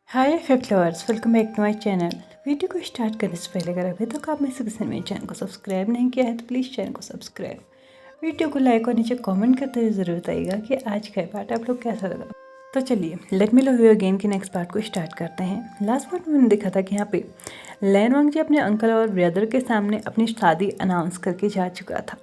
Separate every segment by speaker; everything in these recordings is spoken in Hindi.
Speaker 1: Hi flowers, welcome back to my channel. Video को स्टार्ट करने से पहले अगर अभी तक आप में से किसी ने मेरे चैनल को सब्सक्राइब नहीं किया है तो प्लीज़ चैनल को सब्सक्राइब, वीडियो को लाइक और नीचे कमेंट करते हुए ज़रूर बताइएगा कि आज का पार्ट आप लोग कैसा लगा। तो चलिए let me love you again के नेक्स्ट पार्ट को स्टार्ट करते हैं। लास्ट पार्ट में मैंने देखा था कि यहाँ पे लैन वांग जी अपने अंकल और ब्रदर के सामने अपनी शादी अनाउंस करके जा चुका था।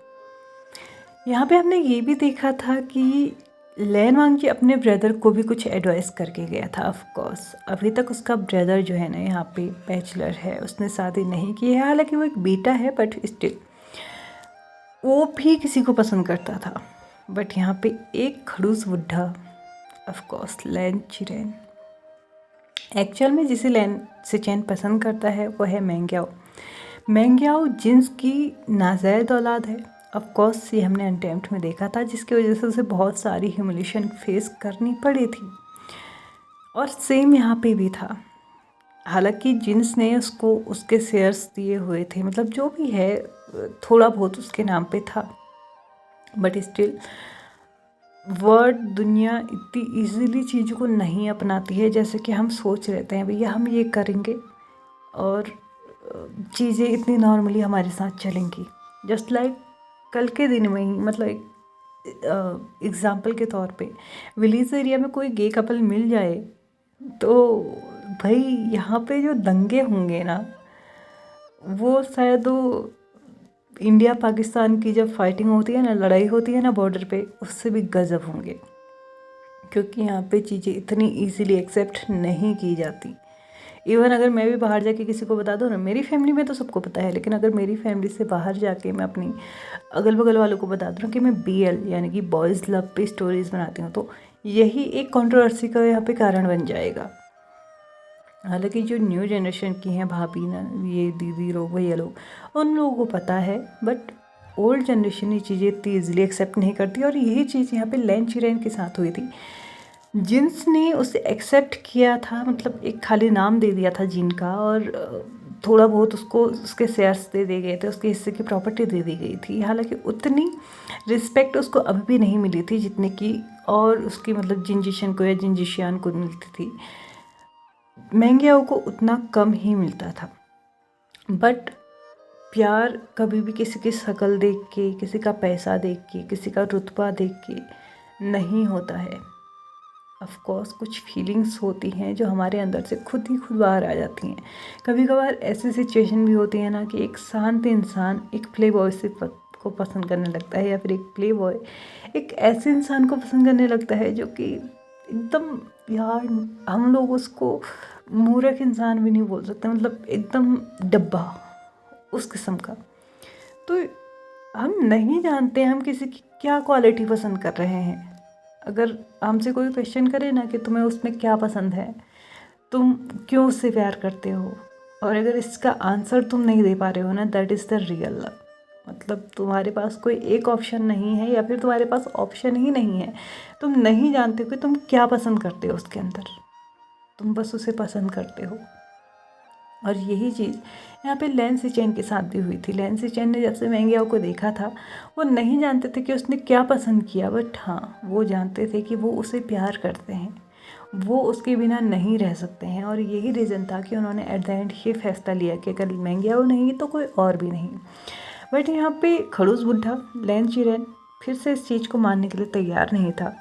Speaker 1: यहाँ पे हमने ये भी देखा था कि लैन वांग जी अपने ब्रदर को भी कुछ एडवाइस करके गया था। ऑफ कोर्स अभी तक उसका ब्रदर जो है ना यहाँ पे बैचलर है, उसने शादी नहीं की है। हालांकि वो एक बेटा है बट स्टिल वो भी किसी को पसंद करता था। बट यहाँ पे एक खड़ूस बुढ़ा, of course LAN Chiren, actual में जिसे लैन सिचेन पसंद करता है वो है मेंग्याओ। मेंग्याओ जिन्स की नाजायज औलाद है। ऑफ कोर्स ये हमने अनटेम्प्ट में देखा था, जिसकी वजह से उसे बहुत सारी ह्यूमिलेशन फेस करनी पड़ी थी। और सेम यहाँ पे भी था। हालांकि जिन्स ने उसको उसके शेयर्स दिए हुए थे, मतलब जो भी है थोड़ा बहुत उसके नाम पे था, बट स्टिल वर्ड दुनिया इतनी इजीली चीज़ों को नहीं अपनाती है जैसे कि हम सोच लेते हैं भैया हम ये करेंगे और चीज़ें इतनी नॉर्मली हमारे साथ चलेंगी। जस्ट लाइक कल के दिन में ही, मतलब एग्ज़ाम्पल के तौर पे विलेज एरिया में कोई गे कपल मिल जाए तो भाई यहाँ पे जो दंगे होंगे ना, वो शायद वो इंडिया पाकिस्तान की जब फाइटिंग होती है ना, लड़ाई होती है ना बॉर्डर पे, उससे भी गजब होंगे। क्योंकि यहाँ पे चीज़ें इतनी इजीली एक्सेप्ट नहीं की जाती। इवन अगर मैं भी बाहर जाके किसी को बता दूँ ना, मेरी फैमिली में तो सबको पता है, लेकिन अगर मेरी फैमिली से बाहर जाके मैं अपनी अगल बगल वालों को बता दूँ कि मैं BL यानी कि बॉयज़ लव पे स्टोरीज़ बनाती हूँ, तो यही एक कंट्रोवर्सी का यहाँ पे कारण बन जाएगा। हालांकि जो न्यू जनरेशन की हैं भाभी ना, ये दीदी लोग, भैया लोग, उन लोगों को पता है, बट ओल्ड जनरेशन ये चीज़ें इतनी ईजिली एक्सेप्ट नहीं करती। और यही चीज़ यहाँ पे लैन चिरेन के साथ हुई थी। जिन्स ने उसे एक्सेप्ट किया था, मतलब एक खाली नाम दे दिया था जिन का, और थोड़ा बहुत उसको उसके शेयर्स दे दिए गए थे, उसके हिस्से की प्रॉपर्टी दे दी गई थी। हालांकि उतनी रिस्पेक्ट उसको अभी भी नहीं मिली थी जितने की और उसकी मतलब जिनजिशन को या जिनजिशियान को मिलती थी। मेंग्याओ को उतना कम ही मिलता था। बट प्यार कभी भी किसी की शक्ल देख के, किसी का पैसा देख के, किसी का रुतबा देख के नहीं होता है। ऑफ कोर्स कुछ फीलिंग्स होती हैं जो हमारे अंदर से खुद ही खुद बाहर आ जाती हैं। कभी कभार ऐसी सिचुएशन भी होती है ना कि एक शांत इंसान एक प्ले बॉय से को पसंद करने लगता है, या फिर एक प्ले बॉय एक ऐसे इंसान को पसंद करने लगता है जो कि एकदम, यार हम लोग उसको मूर्ख इंसान भी नहीं बोल सकते, मतलब एकदम डब्बा उस किस्म का। तो हम नहीं जानते हम किसी की क्या क्वालिटी पसंद कर रहे हैं। अगर हमसे कोई क्वेश्चन करे ना कि तुम्हें उसमें क्या पसंद है, तुम क्यों उससे प्यार करते हो, और अगर इसका आंसर तुम नहीं दे पा रहे हो ना, that is the real love. मतलब तुम्हारे पास कोई एक ऑप्शन नहीं है, या फिर तुम्हारे पास ऑप्शन ही नहीं है, तुम नहीं जानते कि तुम क्या पसंद करते हो उसके अंदर, तुम बस उसे पसंद करते हो। और यही चीज़ यहाँ पे लैन सिचेन के साथ भी हुई थी। लैन सिचेन ने जब से मेंग्याओ को देखा था, वो नहीं जानते थे कि उसने क्या पसंद किया, बट हाँ वो जानते थे कि वो उसे प्यार करते हैं, वो उसके बिना नहीं रह सकते हैं। और यही रीज़न था कि उन्होंने एट द एंड ये फैसला लिया कि अगर मेंग्याओ नहीं तो कोई और भी नहीं। बट यहाँ पे खड़ूस बुढ़ा लैन चिरेन फिर से इस चीज़ को मानने के लिए तैयार नहीं था।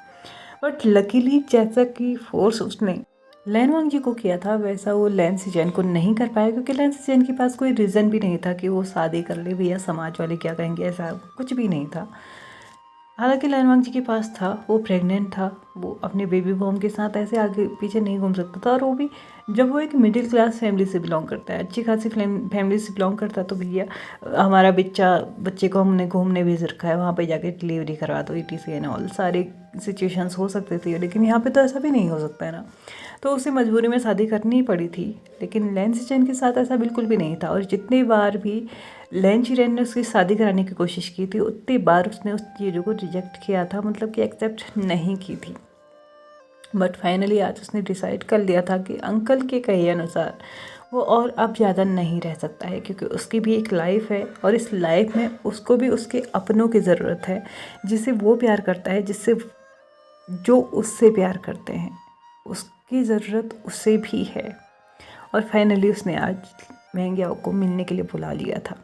Speaker 1: बट लकीली जैसा कि फोर्स उसने लैन वांग जी को किया था, वैसा वो लैन सिचेन को नहीं कर पाया, क्योंकि लैन सिचेन के पास कोई रीज़न भी नहीं था कि वो शादी कर ले, भैया समाज वाले क्या कहेंगे, ऐसा कुछ भी नहीं था। हालांकि लैन वांग जी के पास था, वो प्रेग्नेंट था, वो अपने बेबी बॉम के साथ ऐसे आगे पीछे नहीं घूम सकता था। और वो भी जब वो एक मिडिल क्लास फैमिली से बिलोंग करता है, अच्छी खासी फैमिली से बिलोंग करता है, तो भैया हमारा बच्चे को हमने घूमने भेज रखा है, वहाँ पे जाके डिलीवरी करवा दो, ETC एंड ऑल सारे सिचुएशंस हो सकते थे। लेकिन यहाँ पे तो ऐसा भी नहीं हो सकता है ना, तो उसे मजबूरी में शादी करनी ही पड़ी थी। लेकिन लैन सिचेन के साथ ऐसा बिल्कुल भी नहीं था। और जितनी बार भी लैन चिरेन ने उसकी शादी कराने की कोशिश की थी, उतनी बार उसने उस चीज़ों को रिजेक्ट किया था, मतलब कि एक्सेप्ट नहीं की थी। बट फाइनली आज उसने डिसाइड कर लिया था कि अंकल के कहे अनुसार वो और अब ज़्यादा नहीं रह सकता है, क्योंकि उसकी भी एक लाइफ है, और इस लाइफ में उसको भी उसके अपनों की ज़रूरत है, जिसे वो प्यार करता है, जिससे जो उससे प्यार करते हैं। उस की ज़रूरत उसे भी है। और फाइनली उसने आज मेंग्याओ को मिलने के लिए बुला लिया था।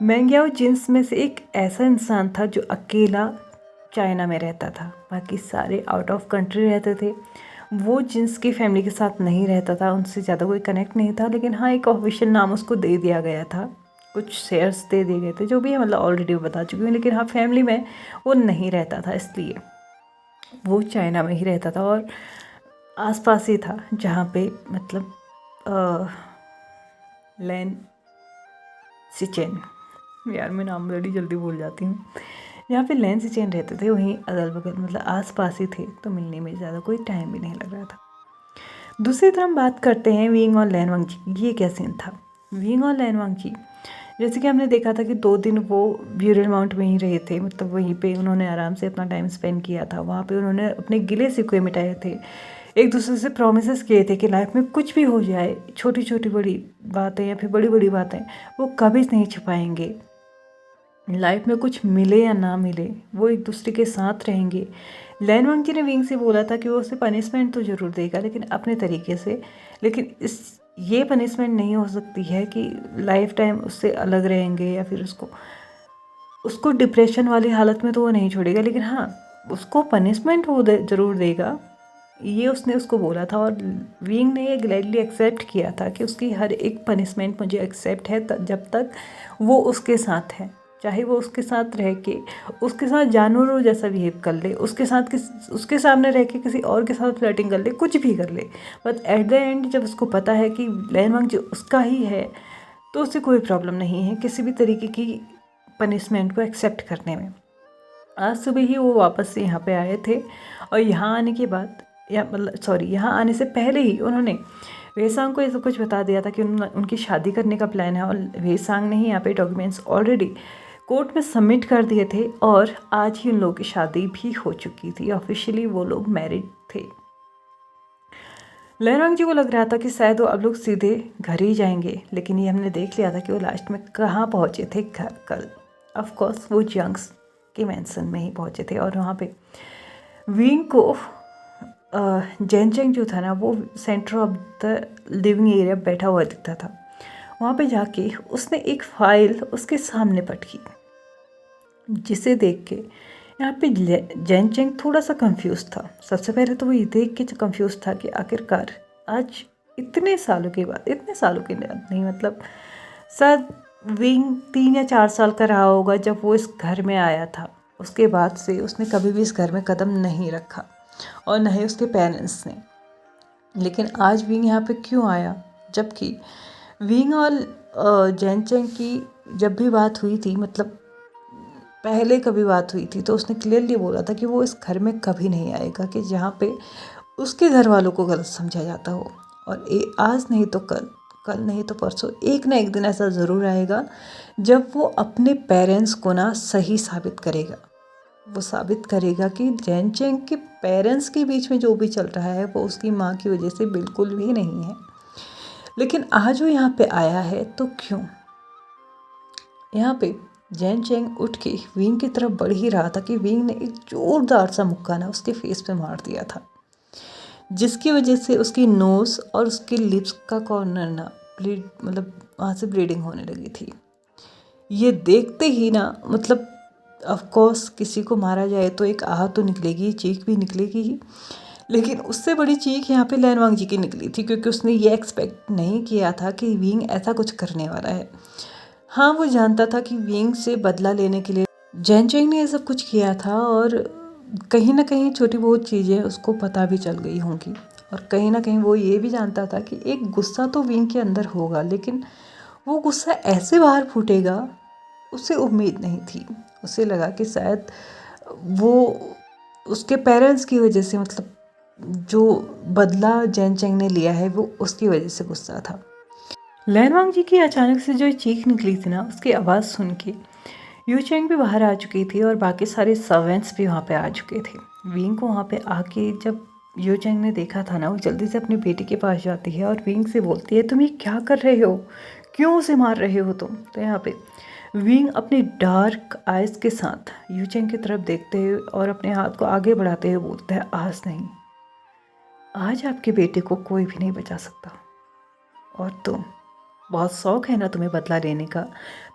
Speaker 1: मेंग्याओ जिन्स में से एक ऐसा इंसान था जो अकेला चाइना में रहता था, बाकी सारे आउट ऑफ कंट्री रहते थे। वो जिन्स की फैमिली के साथ नहीं रहता था, उनसे ज़्यादा कोई कनेक्ट नहीं था, लेकिन हाँ एक ऑफिशियल नाम उसको दे दिया गया था, कुछ शेयर्स दे दिए गए थे, जो भी है मतलब ऑलरेडी बता चुकी हूँ। लेकिन हाँ फैमिली में वो नहीं रहता था, इसलिए वो चाइना में ही रहता था और आसपास ही था जहाँ पे मतलब लैन सिचेन, यार मैं नाम बड़ी जल्दी भूल जाती हूँ, जहाँ पे लैन सिचेन रहते थे वहीं अगल बगल मतलब आस पास ही थे, तो मिलने में ज़्यादा कोई टाइम भी नहीं लग रहा था। दूसरी तरफ हम बात करते हैं विंग और लैन वांगजी। ये क्या सीन था? विंग और लैन वांगजी जैसे कि हमने देखा था कि 2 दिन वो ब्यूरल माउंट में ही रहे थे, मतलब वहीं पे उन्होंने आराम से अपना टाइम स्पेंड किया था। वहाँ पे उन्होंने अपने गिले शिकवे मिटाए थे, एक दूसरे से प्रॉमिसेस किए थे कि लाइफ में कुछ भी हो जाए, छोटी छोटी बड़ी बातें या फिर बड़ी बड़ी बातें वो कभी नहीं छुपाएंगे। लाइफ में कुछ मिले या ना मिले वो एक दूसरे के साथ रहेंगे। लैन वांगजी ने विंग से बोला था कि वो उसे पनिशमेंट तो ज़रूर देगा, लेकिन अपने तरीके से। लेकिन ये पनिशमेंट नहीं हो सकती है कि लाइफ टाइम उससे अलग रहेंगे या फिर उसको डिप्रेशन वाली हालत में तो वो नहीं छोड़ेगा, लेकिन हाँ उसको पनिशमेंट वो ज़रूर देगा, ये उसने उसको बोला था। और विंग ने ये ग्लैडली एक्सेप्ट किया था कि उसकी हर एक पनिशमेंट मुझे एक्सेप्ट है जब तक वो उसके साथ है, चाहे वो उसके साथ रह के उसके साथ जानवरों जैसा बिहेव कर ले, उसके सामने रह के किसी और के साथ फ्लर्टिंग कर ले, कुछ भी कर ले, बट एट द एंड जब उसको पता है कि लैन वांगजी उसका ही है तो उसे कोई प्रॉब्लम नहीं है किसी भी तरीके की पनिशमेंट को एक्सेप्ट करने में। आज सुबह ही वो वापस से यहाँ पे आए थे और यहाँ आने के बाद यहाँ आने से पहले ही उन्होंने वेसांग को ये सब कुछ बता दिया था कि उनकी शादी करने का प्लान है। और वेसांग ने ही यहाँ पे डॉक्यूमेंट्स ऑलरेडी कोर्ट में सबमिट कर दिए थे और आज ही उन लोगों की शादी भी हो चुकी थी, ऑफिशियली वो लोग मैरिड थे। लैन वांगजी को लग रहा था कि शायद वो अब लोग सीधे घर ही जाएंगे, लेकिन ये हमने देख लिया था कि वो लास्ट में कहाँ पहुँचे थे, घर कल ऑफकोर्स वो जंग्स के मैंसन में ही पहुँचे थे। और वहाँ पे विंग को जेनचेंग जो था ना वो centre of the living area बैठा हुआ दिखता था। वहाँ पे जाके उसने एक फाइल उसके सामने पटकी, जिसे देख के यहाँ पे जेनचेंग थोड़ा सा कंफ्यूज था। सबसे पहले तो वो ये देख के कंफ्यूज था कि आखिरकार आज इतने सालों के नहीं मतलब शायद विंग 3 या 4 साल का रहा होगा जब वो इस घर में आया था, उसके बाद से उसने कभी भी इस घर में कदम नहीं रखा और न ही उसके पेरेंट्स ने। लेकिन आज विंग यहाँ पे क्यों आया? जबकि विंग और जेनचेंग की जब भी बात हुई थी, मतलब पहले कभी बात हुई थी, तो उसने क्लियरली बोला था कि वो इस घर में कभी नहीं आएगा कि जहाँ पे उसके घर वालों को गलत समझा जाता हो। और आज नहीं तो कल नहीं तो परसों, एक ना एक दिन ऐसा ज़रूर आएगा जब वो अपने पेरेंट्स को ना सही साबित करेगा। वो साबित करेगा कि जेनचेंग के पेरेंट्स के बीच में जो भी चल रहा है वो उसकी माँ की वजह से बिल्कुल भी नहीं है। लेकिन आज वो यहाँ पे आया है तो क्यों? यहाँ पे जेनचेंग उठ के विंग की तरफ बढ़ ही रहा था कि विंग ने एक जोरदार सा मुक्का ना उसके फेस पे मार दिया था, जिसकी वजह से उसकी नोज़ और उसके लिप्स का कॉर्नर ना मतलब वहाँ से ब्लीडिंग होने लगी थी। ये देखते ही ना मतलब ऑफ कोर्स किसी को मारा जाए तो एक आह तो निकलेगी, चीख भी निकलेगी ही, लेकिन उससे बड़ी चीख यहाँ पे लैन वांगजी की निकली थी, क्योंकि उसने ये एक्सपेक्ट नहीं किया था कि विंग ऐसा कुछ करने वाला है। हाँ वो जानता था कि विंग से बदला लेने के लिए जेनचेंग ने ये सब कुछ किया था और कहीं ना कहीं छोटी बहुत चीज़ें उसको पता भी चल गई होंगी। और कहीं ना कहीं वो ये भी जानता था कि एक गुस्सा तो विंग के अंदर होगा, लेकिन वो गुस्सा ऐसे बाहर फूटेगा उसे उम्मीद नहीं थी। उसे लगा कि शायद वो उसके पेरेंट्स की वजह से, मतलब जो बदला जेनचेंग ने लिया है वो उसकी वजह से गुस्सा था। लैन वांगजी की अचानक से जो चीख निकली थी ना, उसकी आवाज़ सुन के यूचेंग भी बाहर आ चुकी थी और बाकी सारे सर्वेंट्स भी वहाँ पे आ चुके थे। विंग को वहाँ पे आके जब यूचेंग ने देखा था ना, वो जल्दी से अपने बेटे के पास जाती है और विंग से बोलती है, तुम ये क्या कर रहे हो, क्यों उसे मार रहे हो तुम? तो यहाँ पे विंग अपनी डार्क आइज़ के साथ यूचेंग की तरफ देखते हुए और अपने हाथ को आगे बढ़ाते हुए बोलता है, आज नहीं, आज आपके बेटे को कोई भी नहीं बचा सकता। और तुम, बहुत शौक है ना तुम्हें बदला लेने का,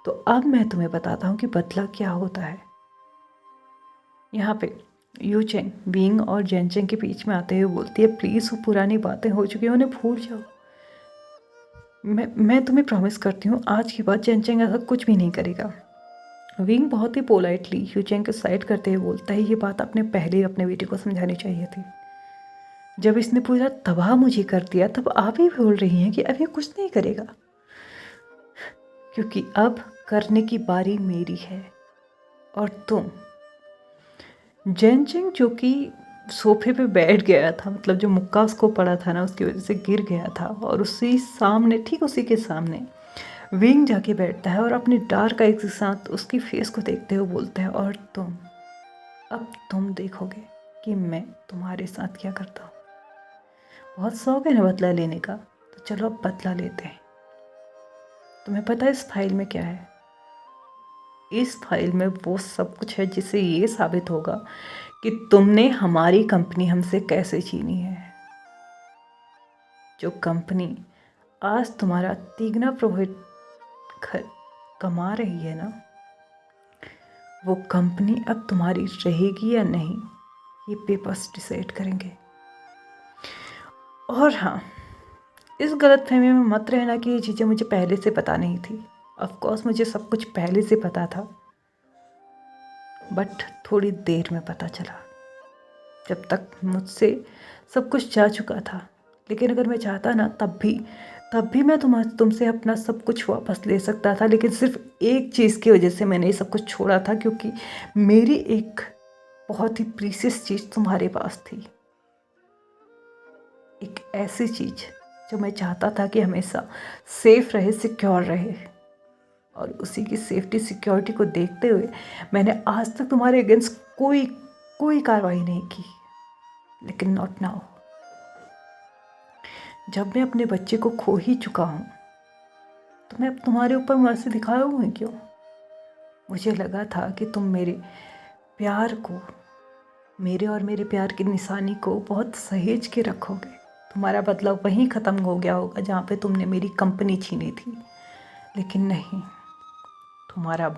Speaker 1: तो अब मैं तुम्हें बताता हूँ कि बदला क्या होता है। यहाँ पे यू चेंग विंग और जेनचेंग के बीच में आते हुए बोलती है, प्लीज़ वो पुरानी बातें हो चुकी हैं, उन्हें भूल जाओ। मैं तुम्हें प्रॉमिस करती हूँ आज के बाद जेनचेंग ऐसा कुछ भी नहीं करेगा। विंग बहुत ही पोलाइटली यूचेंग को साइड करते हुए बोलता है, ये बात आपने पहले ही अपने बेटे को समझानी चाहिए थी। जब इसने पूरा तबाह मुझे कर दिया तब आप ही बोल रही हैं कि अब ये कुछ नहीं करेगा, क्योंकि अब करने की बारी मेरी है। और तुम, जेनचेंग जो कि सोफे पे बैठ गया था, मतलब जो मुक्का उसको पड़ा था ना, उसकी वजह से गिर गया था, और उसी सामने, ठीक उसी के सामने विंग जाके बैठता है और अपने डार्क आइज के साथ उसकी फेस को देखते हुए बोलता है, और तुम, अब तुम देखोगे कि मैं तुम्हारे साथ क्या करता हूँ। बहुत शौक है ना बदला लेने का, तो चलो अब बदला लेते हैं। तुम्हें पता है इस फाइल में क्या है? इस फाइल में वो सब कुछ है जिससे ये साबित होगा कि तुमने हमारी कंपनी हमसे कैसे छीनी है। जो कंपनी आज तुम्हारा तिगना प्रॉफिट कमा रही है ना, वो कंपनी अब तुम्हारी रहेगी या नहीं, ये पेपर्स डिसाइड करेंगे। और हाँ, इस गलतफहमी में मत रहना कि ये चीज़ें मुझे पहले से पता नहीं थी। ऑफ कोर्स मुझे सब कुछ पहले से पता था, बट थोड़ी देर में पता चला, जब तक मुझसे सब कुछ जा चुका था। लेकिन अगर मैं चाहता ना, तब भी मैं तुमसे अपना सब कुछ वापस ले सकता था। लेकिन सिर्फ एक चीज़ की वजह से मैंने ये सब कुछ छोड़ा था, क्योंकि मेरी एक बहुत ही प्रीशियस चीज़ तुम्हारे पास थी। एक ऐसी चीज़ जो मैं चाहता था कि हमेशा सेफ रहे, सिक्योर रहे। और उसी की सेफ्टी सिक्योरिटी को देखते हुए मैंने आज तक तुम्हारे अगेंस्ट कोई कार्रवाई नहीं की। लेकिन नॉट नाउ, जब मैं अपने बच्चे को खो ही चुका हूँ, तो मैं अब तुम्हारे ऊपर मर्जी दिखाया हूँ क्यों? मुझे लगा था कि तुम मेरे प्यार को, मेरे और मेरे प्यार की निशानी को बहुत सहेज के रखोगे। तुम्हारा बदला वहीं ख़त्म हो गया होगा जहाँ पे तुमने मेरी कंपनी छीनी थी। लेकिन नहीं, तुम्हारा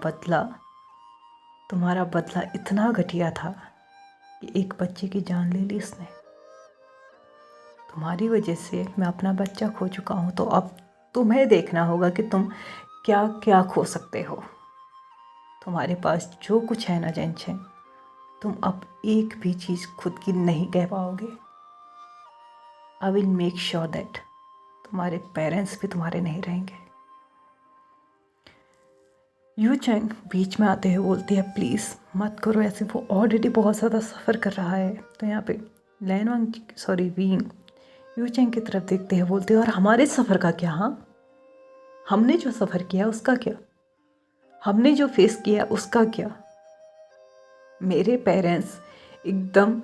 Speaker 1: बदला इतना घटिया था कि एक बच्चे की जान ले ली इसने। तुम्हारी वजह से मैं अपना बच्चा खो चुका हूँ, तो अब तुम्हें देखना होगा कि तुम क्या क्या खो सकते हो। तुम्हारे पास जो कुछ है ना जेनचेंग, तुम अब एक भी चीज़ खुद की नहीं कह पाओगे। I will make sure that तुम्हारे पेरेंट्स भी तुम्हारे नहीं रहेंगे। यू चेंग बीच में आते हुए बोलती है, प्लीज़ मत करो ऐसे, वो ऑलरेडी बहुत ज़्यादा सफ़र कर रहा है। तो यहाँ पे विंग यू चेंग की तरफ देखते हैं, बोलते हैं, और हमारे सफ़र का क्या? हाँ, हमने जो सफ़र किया उसका क्या? हमने जो फेस किया उसका क्या? मेरे पेरेंट्स एकदम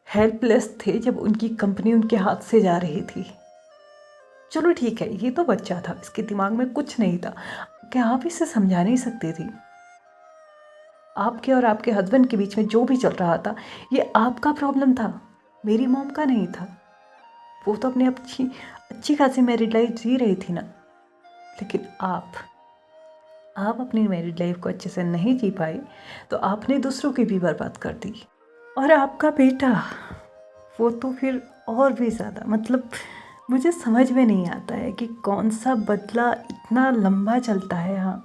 Speaker 1: हेल्पलेस थे जब उनकी कंपनी उनके हाथ से जा रही थी। चलो ठीक है, ये तो बच्चा था, इसके दिमाग में कुछ नहीं था। क्या आप इसे समझा नहीं सकते थे? आपके और आपके हस्बैंड के बीच में जो भी चल रहा था, ये आपका प्रॉब्लम था, मेरी मॉम का नहीं था। वो तो अपनी अच्छी खासी मैरिड लाइफ जी रही थी ना। लेकिन आप अपनी मैरिड लाइफ को अच्छे से नहीं जी पाए, तो आपने दूसरों की भी बर्बाद कर दी। और आपका बेटा, वो तो फिर और भी ज़्यादा, मतलब मुझे समझ में नहीं आता है कि कौन सा बदला इतना लंबा चलता है। हाँ,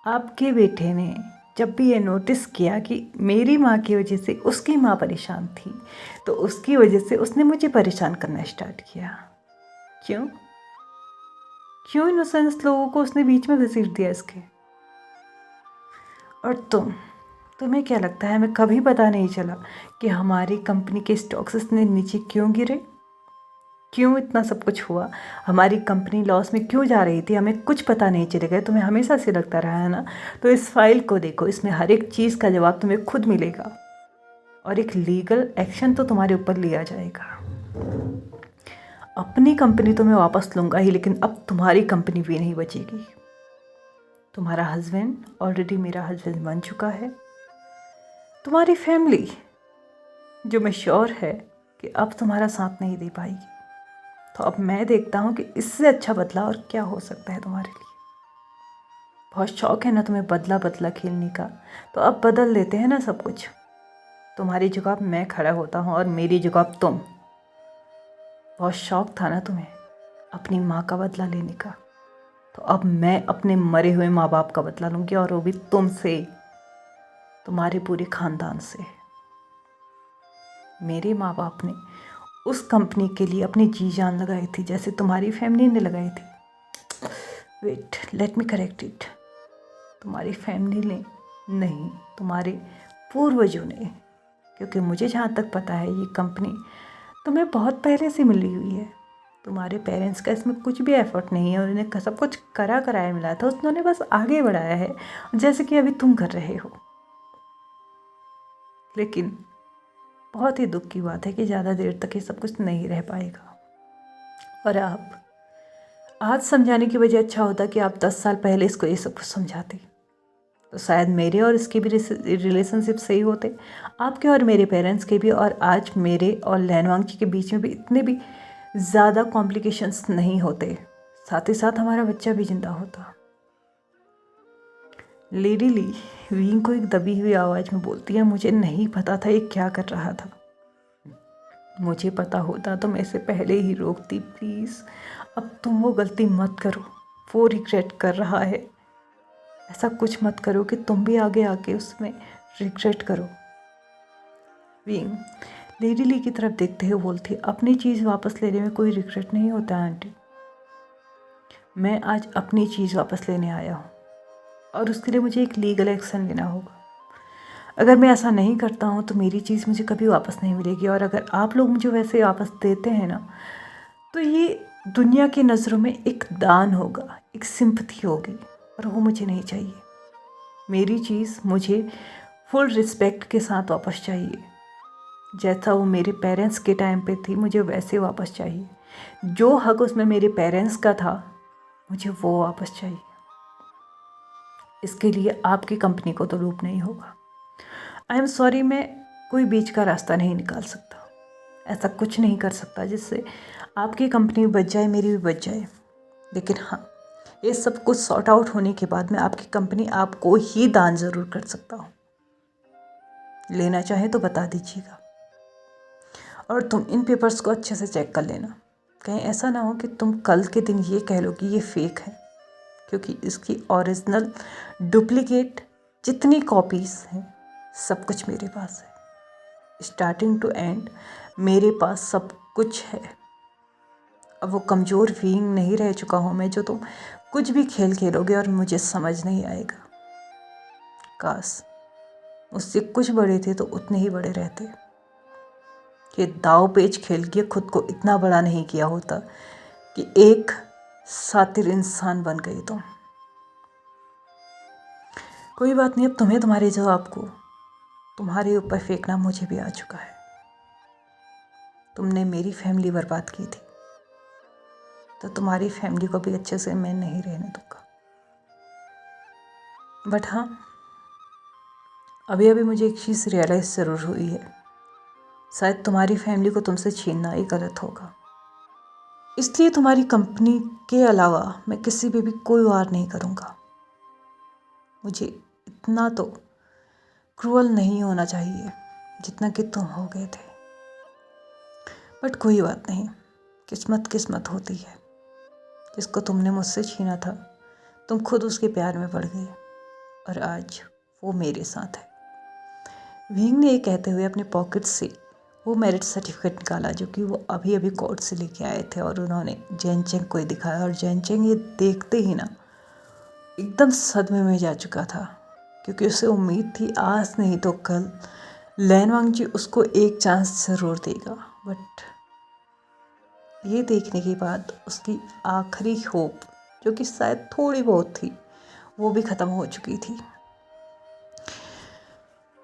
Speaker 1: आपके बेटे ने जब भी ये नोटिस किया कि मेरी माँ की वजह से उसकी माँ परेशान थी, तो उसकी वजह से उसने मुझे परेशान करना स्टार्ट किया। क्यों इनोसेंस लोगों को उसने बीच में घसीट दिया इसके। और तुम्हें क्या लगता है, हमें कभी पता नहीं चला कि हमारी कंपनी के स्टॉक्स इतने नीचे क्यों गिरे, क्यों इतना सब कुछ हुआ, हमारी कंपनी लॉस में क्यों जा रही थी, हमें कुछ पता नहीं चलेगा? तुम्हें हमेशा से लगता रहा है ना? तो इस फाइल को देखो, इसमें हर एक चीज़ का जवाब तुम्हें खुद मिलेगा, और एक लीगल एक्शन तो तुम्हारे ऊपर लिया जाएगा। अपनी कंपनी तो मैं वापस लूँगा ही, लेकिन अब तुम्हारी कंपनी भी नहीं बचेगी। तुम्हारा हस्बैंड ऑलरेडी मेरा हस्बैंड बन चुका है। तुम्हारी फैमिली, जो मैं श्योर है कि अब तुम्हारा साथ नहीं दे पाएगी। तो अब मैं देखता हूँ कि इससे अच्छा बदला और क्या हो सकता है तुम्हारे लिए। बहुत शौक है ना तुम्हें बदला बदला खेलने का, तो अब बदल लेते हैं ना सब कुछ। तुम्हारी जगह अब मैं खड़ा होता हूँ और मेरी जगह अब तुम। बहुत शौक था ना तुम्हें अपनी माँ का बदला लेने का, तो अब मैं अपने मरे हुए माँ बाप का बदला लूँगी, और वो भी तुमसे, तुम्हारे पूरे ख़ानदान से। मेरे माँ बाप ने उस कंपनी के लिए अपनी जी जान लगाई थी, जैसे तुम्हारी फैमिली ने लगाई थी। Wait, let me correct it. तुम्हारी फैमिली ने नहीं, तुम्हारे पूर्वजों ने, क्योंकि मुझे जहाँ तक पता है ये कंपनी तुम्हें बहुत पहले से मिली हुई है। तुम्हारे पेरेंट्स का इसमें कुछ भी एफर्ट नहीं है, और उन्हें सब कुछ कराया मिला था, उन्होंने बस आगे बढ़ाया है, जैसे कि अभी तुम कर रहे हो। लेकिन बहुत ही दुख की बात है कि ज़्यादा देर तक ये सब कुछ नहीं रह पाएगा। और आप आज समझाने की बजाय अच्छा होता कि आप 10 साल पहले इसको ये सब कुछ समझाते, तो शायद मेरे और इसके भी रिलेशनशिप सही होते, आपके और मेरे पेरेंट्स के भी, और आज मेरे और लैनवांग जी के बीच में भी इतने भी ज़्यादा कॉम्प्लिकेशंस नहीं होते, साथ ही साथ हमारा बच्चा भी जिंदा होता। लेडी ली वींग को एक दबी हुई आवाज़ में बोलती है, मुझे नहीं पता था ये क्या कर रहा था। मुझे पता होता तो मैं इसे पहले ही रोकती। प्लीज़ अब तुम वो गलती मत करो, वो रिग्रेट कर रहा है। ऐसा कुछ मत करो कि तुम भी आगे आके उसमें रिग्रेट करो। वींग लेडी ली की तरफ देखते हुए बोलती, अपनी चीज़ वापस लेने में कोई रिग्रेट नहीं होता आंटी। मैं आज अपनी चीज़ वापस लेने आया हूँ, और उसके लिए मुझे एक लीगल एक्शन लेना होगा। अगर मैं ऐसा नहीं करता हूँ तो मेरी चीज़ मुझे कभी वापस नहीं मिलेगी, और अगर आप लोग मुझे वैसे वापस देते हैं ना, तो ये दुनिया की नज़रों में एक दान होगा, एक सिंपथी होगी, और वो मुझे नहीं चाहिए। मेरी चीज़ मुझे फुल रिस्पेक्ट के साथ वापस चाहिए, जैसा वो मेरे पेरेंट्स के टाइम पे थी, मुझे वैसे वापस चाहिए। जो हक उसमें मेरे पेरेंट्स का था, मुझे वो वापस चाहिए। इसके लिए आपकी कंपनी को तो लूप नहीं होगा। आई एम सॉरी, मैं कोई बीच का रास्ता नहीं निकाल सकता, ऐसा कुछ नहीं कर सकता जिससे आपकी कंपनी भी बच जाए, मेरी भी बच जाए। लेकिन हाँ, ये सब कुछ सॉर्ट आउट होने के बाद मैं आपकी कंपनी आपको ही दान ज़रूर कर सकता हूँ। लेना चाहे तो बता दीजिएगा, और तुम इन पेपर्स को अच्छे से चेक कर लेना। कहीं ऐसा ना हो कि तुम कल के दिन ये कह लो कि ये फेक है, क्योंकि इसकी ओरिजिनल डुप्लीकेट जितनी कॉपीज़ हैं सब कुछ मेरे पास है, स्टार्टिंग टू एंड मेरे पास सब कुछ है। अब वो कमज़ोर वींग नहीं रह चुका हूँ मैं, जो तुम कुछ भी खेल खेलोगे और मुझे समझ नहीं आएगा। काश मुझसे कुछ बड़े थे तो उतने ही बड़े रहते। ये दाव पेच खेल के खुद को इतना बड़ा नहीं किया होता कि एक सातिर इंसान बन गई तुम। कोई बात नहीं, अब तुम्हें तुम्हारे जवाब को तुम्हारे ऊपर फेंकना मुझे भी आ चुका है। तुमने मेरी फैमिली बर्बाद की थी, तो तुम्हारी फैमिली को भी अच्छे से मैं नहीं रहने दूंगा। बट हाँ, अभी अभी मुझे एक चीज़ रियलाइज़ ज़रूर हुई है, शायद तुम्हारी फैमिली को तुमसे छीनना ही गलत होगा। इसलिए तुम्हारी कंपनी के अलावा मैं किसी पे भी कोई वार नहीं करूँगा। मुझे इतना तो क्रूअल नहीं होना चाहिए जितना कि तुम हो गए थे। बट कोई बात नहीं, किस्मत किस्मत होती है। जिसको तुमने मुझसे छीना था, तुम खुद उसके प्यार में पड़ गए, और आज वो मेरे साथ है। वींग ने ये कहते हुए अपने पॉकेट से वो मैरिज सर्टिफिकेट निकाला, जो कि वो अभी अभी कोर्ट से लेके आए थे, और उन्होंने जैन चेंग को दिखाया। और जैन चेंग ये देखते ही ना एकदम सदमे में जा चुका था, क्योंकि उसे उम्मीद थी आज नहीं तो कल लैनवांग जी उसको एक चांस ज़रूर देगा। बट ये देखने के बाद उसकी आखिरी होप, जो कि शायद थोड़ी बहुत थी, वो भी ख़त्म हो चुकी थी।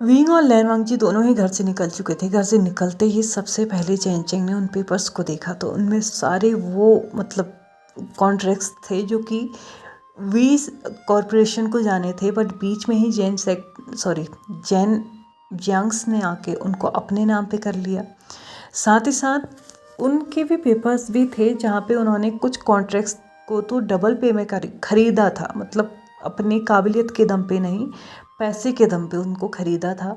Speaker 1: वींग और लैनवांग जी दोनों ही घर से निकल चुके थे। घर से निकलते ही सबसे पहले जैन चेंग ने उन पेपर्स को देखा, तो उनमें सारे वो कॉन्ट्रैक्ट्स थे जो कि वी कॉरपोरेशन को जाने थे, बट बीच में ही जैन जियांग्स ने आके उनको अपने नाम पे कर लिया। साथ ही साथ उनके भी पेपर्स भी थे जहाँ पे उन्होंने कुछ कॉन्ट्रैक्ट्स को तो डबल पे में खरीदा था, मतलब अपनी काबिलियत के दम पे नहीं, पैसे के दम पे उनको खरीदा था।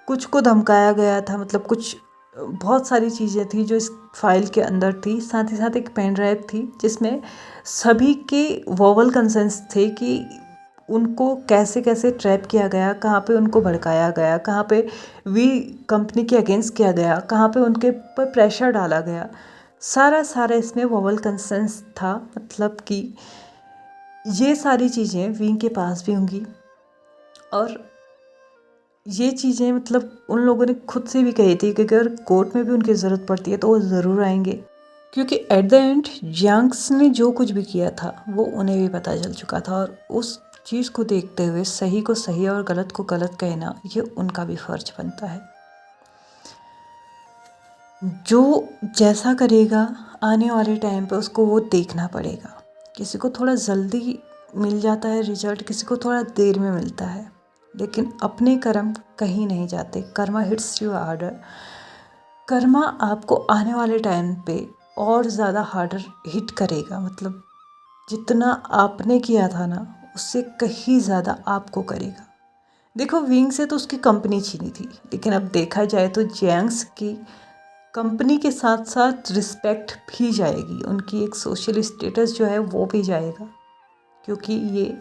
Speaker 1: कुछ को धमकाया गया था, मतलब कुछ बहुत सारी चीज़ें थी जो इस फाइल के अंदर थी। साथ ही साथ एक पेन ड्राइव थी जिसमें सभी के वर्बल कंसेंट्स थे कि उनको कैसे कैसे ट्रैप किया गया, कहाँ पे उनको भड़काया गया, कहाँ पे वी कंपनी के अगेंस्ट किया गया, कहाँ पे उनके पर प्रेशर डाला गया। सारा इसमें वर्बल कंसेंट्स था, मतलब कि ये सारी चीज़ें वी के पास भी होंगी। और ये चीज़ें मतलब उन लोगों ने खुद से भी कही थी कि अगर कोर्ट में भी उनकी ज़रूरत पड़ती है तो वो ज़रूर आएंगे, क्योंकि एट द एंड जियांग्स ने जो कुछ भी किया था वो उन्हें भी पता चल चुका था। और उस चीज़ को देखते हुए सही को सही और गलत को गलत कहना ये उनका भी फ़र्ज बनता है। जो जैसा करेगा आने वाले टाइम पे उसको वो देखना पड़ेगा। किसी को थोड़ा जल्दी मिल जाता है रिजल्ट, किसी को थोड़ा देर में मिलता है, लेकिन अपने कर्म कहीं नहीं जाते। Karma hits you harder. Karma आपको आने वाले टाइम पे और ज़्यादा हार्डर हिट करेगा, मतलब जितना आपने किया था ना उससे कहीं ज़्यादा आपको करेगा। देखो, विंग से तो उसकी कंपनी छीनी थी, लेकिन अब देखा जाए तो जियांग्स की कंपनी के साथ साथ रिस्पेक्ट भी जाएगी, उनकी एक सोशल स्टेटस जो है वो भी जाएगा, क्योंकि ये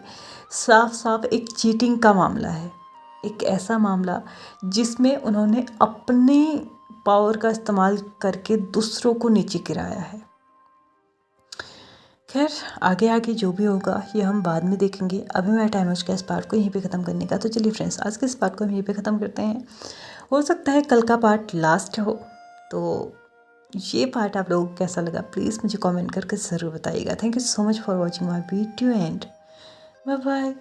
Speaker 1: साफ साफ एक चीटिंग का मामला है। एक ऐसा मामला जिसमें उन्होंने अपने पावर का इस्तेमाल करके दूसरों को नीचे गिराया है। खैर, आगे आगे जो भी होगा ये हम बाद में देखेंगे। अभी मेरा टाइम हो चुका है इस पार्ट को यहीं पे ख़त्म करने का। तो चलिए फ्रेंड्स, आज के इस पार्ट को हम यहीं पे ख़त्म करते हैं। हो सकता है कल का पार्ट लास्ट हो, तो ये पार्ट आप लोगों को कैसा लगा प्लीज़ मुझे कमेंट करके ज़रूर बताइएगा। Thank you so much for watching my video and bye bye.